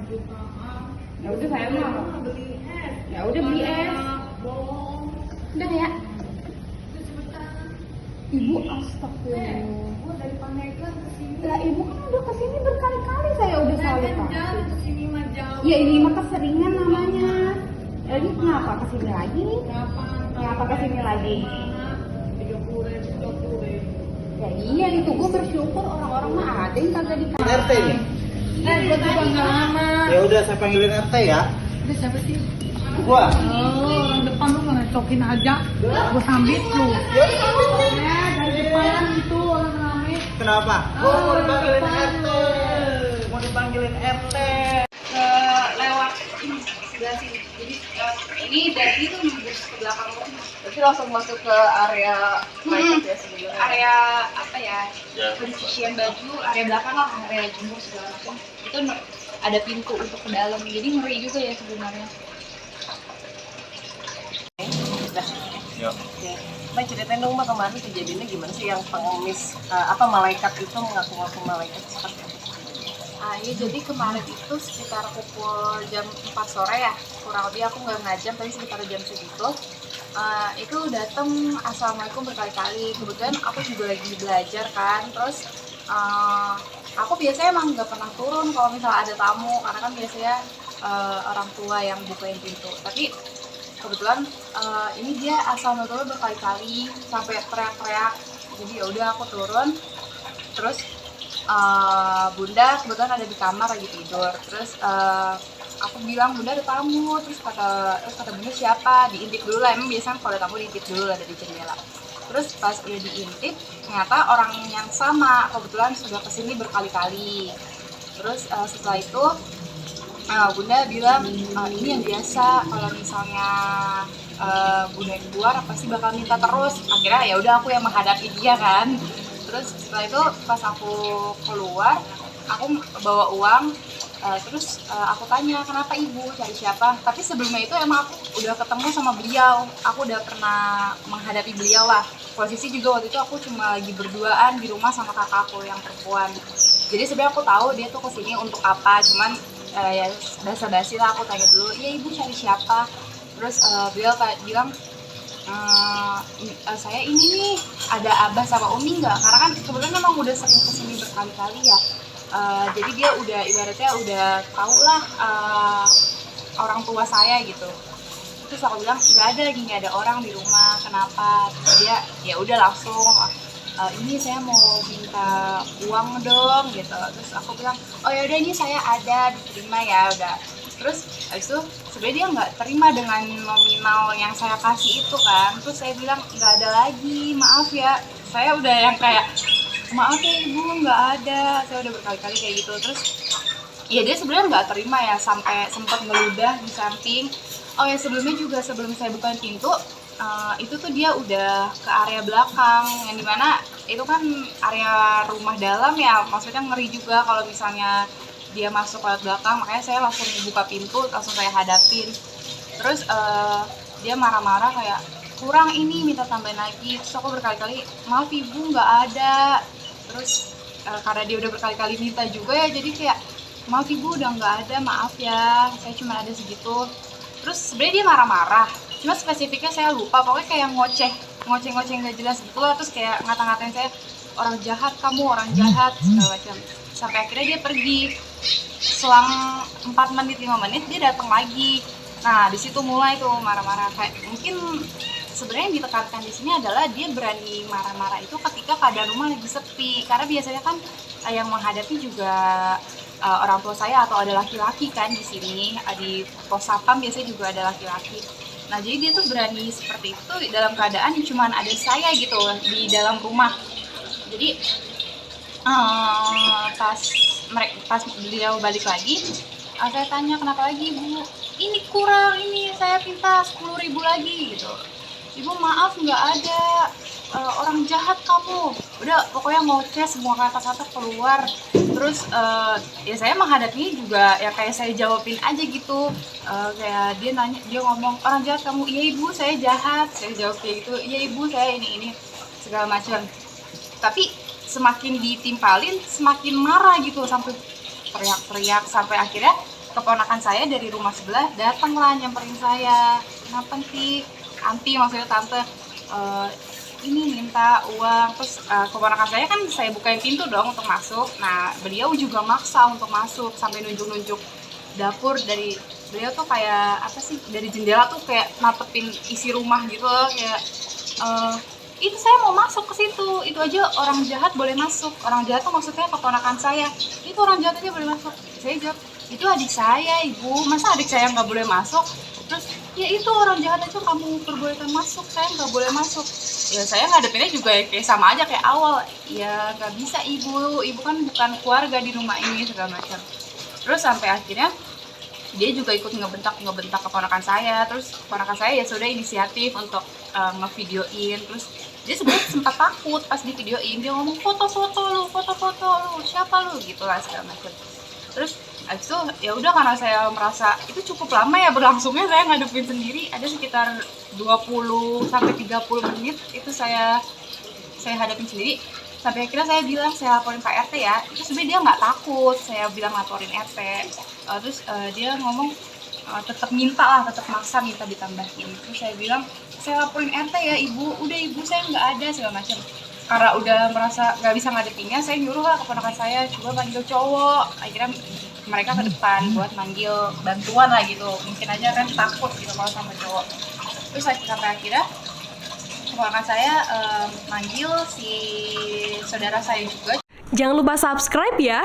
Ya udah saya mau beli es. ya udah beli es Bohong. udah ya Cepetan. ibu. Astagfirullah, Gua dari Pandeglang ke sini. lah ibu kan udah kesini berkali-kali, saya udah selalu Kan kasih. jauh ke sini mah jauh. Ya ini mah keseringan namanya. Ini kenapa kesini lagi? Kenapa kesini lagi? 30.000, 20.000. Ya iya itu gue bersyukur orang-orang mah ada yang kagak dikasih. RT nih. Gue juga nggak lama. Ya udah saya panggilin RT ya. Itu siapa sih? Gua. Oh, orang depan lu ngecokin aja. Gua sambit lu. Ya, dari depan itu orang rame. Kenapa? Gua mau dipanggilin RT. Mau dipanggilin RT. Lewat ini sebelah sini. Jadi ini dari itu nembus ke belakang rumah. Berarti langsung masuk ke area market ya sebenarnya. Area apa ya? Pencucian baju, area belakang lah, area jemur segala macam. Itu ada pintu untuk ke dalam. Jadi ngeri juga ya sebenarnya. Nah, Yuk. ya. Mbak ceritain dong Mbak kemarin kejadiannya gimana sih yang pengemis apa malaikat itu mengaku-ngaku malaikat seperti apa? Iya, jadi kemarin itu sekitar pukul jam 4 sore ya, kurang lebih aku nggak ngajam, tapi sekitar jam segitu. Itu datang assalamualaikum berkali-kali. Kebetulan aku juga lagi belajar kan, terus aku biasanya emang nggak pernah turun kalau misalnya ada tamu, karena kan biasanya orang tua yang bukain pintu. Tapi kebetulan ini dia assalamualaikum berkali-kali sampai teriak-teriak. Jadi ya udah aku turun, terus Bunda kebetulan ada di kamar lagi tidur. Terus aku bilang Bunda ada tamu. Terus kata Bunda siapa? Diintip dulu lah. Emang biasanya kalau ada tamu diintip dulu lah dari jendela. Terus pas udah diintip, ternyata orang yang sama kebetulan sudah kesini berkali-kali. Terus setelah itu Bunda bilang ini yang biasa, kalau misalnya Bunda yang keluar pasti bakal minta terus. Akhirnya ya udah aku yang menghadapi dia kan. Terus setelah itu pas aku keluar, aku bawa uang, terus aku tanya kenapa ibu, cari siapa. Tapi sebelumnya itu emang aku udah ketemu sama beliau, aku udah pernah menghadapi beliau lah. Posisi juga waktu itu aku cuma lagi berduaan di rumah sama kakakku yang perempuan. Jadi sebenarnya aku tahu dia tuh kesini untuk apa, cuman ya basa-basi lah aku tanya dulu, ya ibu cari siapa. Terus beliau bilang, saya ini nih ada abah sama umi nggak, karena kan kebetulan memang udah sering kesini berkali-kali ya. Jadi dia udah ibaratnya udah tau lah orang tua saya gitu. Terus aku bilang nggak ada lagi, nggak ada orang di rumah, kenapa? Terus dia ya udah langsung ini saya mau minta uang dong gitu. Terus aku bilang oh ya udah ini saya ada, diterima ya udah. Terus habis itu sebenarnya dia nggak terima dengan nominal yang saya kasih itu kan. Terus saya bilang nggak ada lagi, maaf ya. Saya udah yang kayak maaf ya ibu nggak ada, saya udah berkali-kali kayak gitu. Terus ya dia sebenarnya nggak terima ya, sampai sempat ngeludah di samping. Oh ya sebelumnya juga sebelum saya bukain pintu itu tuh dia udah ke area belakang, yang dimana itu kan area rumah dalam ya, maksudnya ngeri juga kalau misalnya dia masuk lewat belakang. Makanya saya langsung buka pintu, langsung saya hadapin. Terus dia marah-marah kayak kurang ini, minta tambahin lagi. Terus aku berkali-kali maaf ibu nggak ada. Terus karena dia udah berkali-kali minta juga ya, jadi kayak maaf ibu udah nggak ada, maaf ya saya cuma ada segitu. Terus sebenarnya dia marah-marah, cuma spesifiknya saya lupa, pokoknya kayak ngoceh nggak jelas gitu lah. Terus kayak ngata-ngatain saya orang jahat, kamu orang jahat segala macam. Sampai akhirnya dia pergi. Selang 4 menit 5 menit dia datang lagi. Nah di situ mulai tuh marah-marah. Kayak mungkin sebenarnya yang ditekankan di sini adalah dia berani marah-marah itu ketika keadaan rumah lagi sepi, karena biasanya kan yang menghadapi juga orang tua saya atau ada laki-laki kan di sini. Di pos satpam biasanya juga ada laki-laki. Nah jadi dia tuh berani seperti itu dalam keadaan cuman ada saya gitu di dalam rumah. Jadi pas beliau balik lagi, saya tanya kenapa lagi ibu, ini kurang, ini saya minta 10.000 lagi gitu. Ibu maaf nggak ada, orang jahat kamu. Udah pokoknya ngoceh semua kata-kata keluar. Terus ya saya menghadapinya juga ya kayak saya jawabin aja gitu. Kayak dia nanya, dia ngomong orang jahat kamu. Iya ibu saya jahat, saya jawab kayak gitu. Iya ibu saya ini segala macam. Tapi semakin ditimpalin semakin marah gitu, sampai teriak-teriak, sampai akhirnya keponakan saya dari rumah sebelah datanglah nyamperin saya. Kenapa sih? Anti, maksudnya tante, ini minta uang. Terus keponakan saya kan saya bukain pintu dong untuk masuk. Nah beliau juga maksa untuk masuk sampai nunjuk-nunjuk dapur. Dari beliau tuh kayak apa sih, dari jendela tuh kayak natepin isi rumah gitu loh, kayak itu saya mau masuk ke situ, itu aja orang jahat boleh masuk. Orang jahat tuh maksudnya keponakan saya, itu orang jahat aja boleh masuk. Saya jawab, itu adik saya ibu, masa adik saya nggak boleh masuk? Terus ya itu orang jahat aja kamu perbolehkan masuk, saya nggak boleh masuk. Ya saya ngadepinnya juga kayak sama aja kayak awal, ya nggak bisa ibu kan bukan keluarga di rumah ini segala macam. Terus sampai akhirnya dia juga ikut ngebentak keponakan saya. Terus keponakan saya ya sudah inisiatif untuk ngevideoin. Terus dia sebenarnya sempat takut pas di videoin, dia ngomong foto-foto lu, siapa lu gitu lah segala macam. Terus abis itu ya udah, karena saya merasa itu cukup lama ya berlangsungnya, saya ngadepin sendiri ada sekitar 20 sampai 30 menit itu saya hadapin sendiri. Sampai akhirnya saya bilang saya laporin Pak RT ya. Itu sebenarnya dia nggak takut saya bilang laporin RT. Terus dia ngomong tetap maksa minta ditambahin. Terus saya bilang saya laporin RT ya ibu, udah ibu saya nggak ada segala macam. Karena udah merasa nggak bisa ngadepinnya, saya nyuruh lah keponakan saya coba panggil cowok. Akhirnya mereka ke depan buat manggil bantuan lah gitu, mungkin aja kan takut gitu kalau sama cowok. Terus sampai akhirnya keponakan saya manggil si saudara saya juga. Jangan lupa subscribe ya.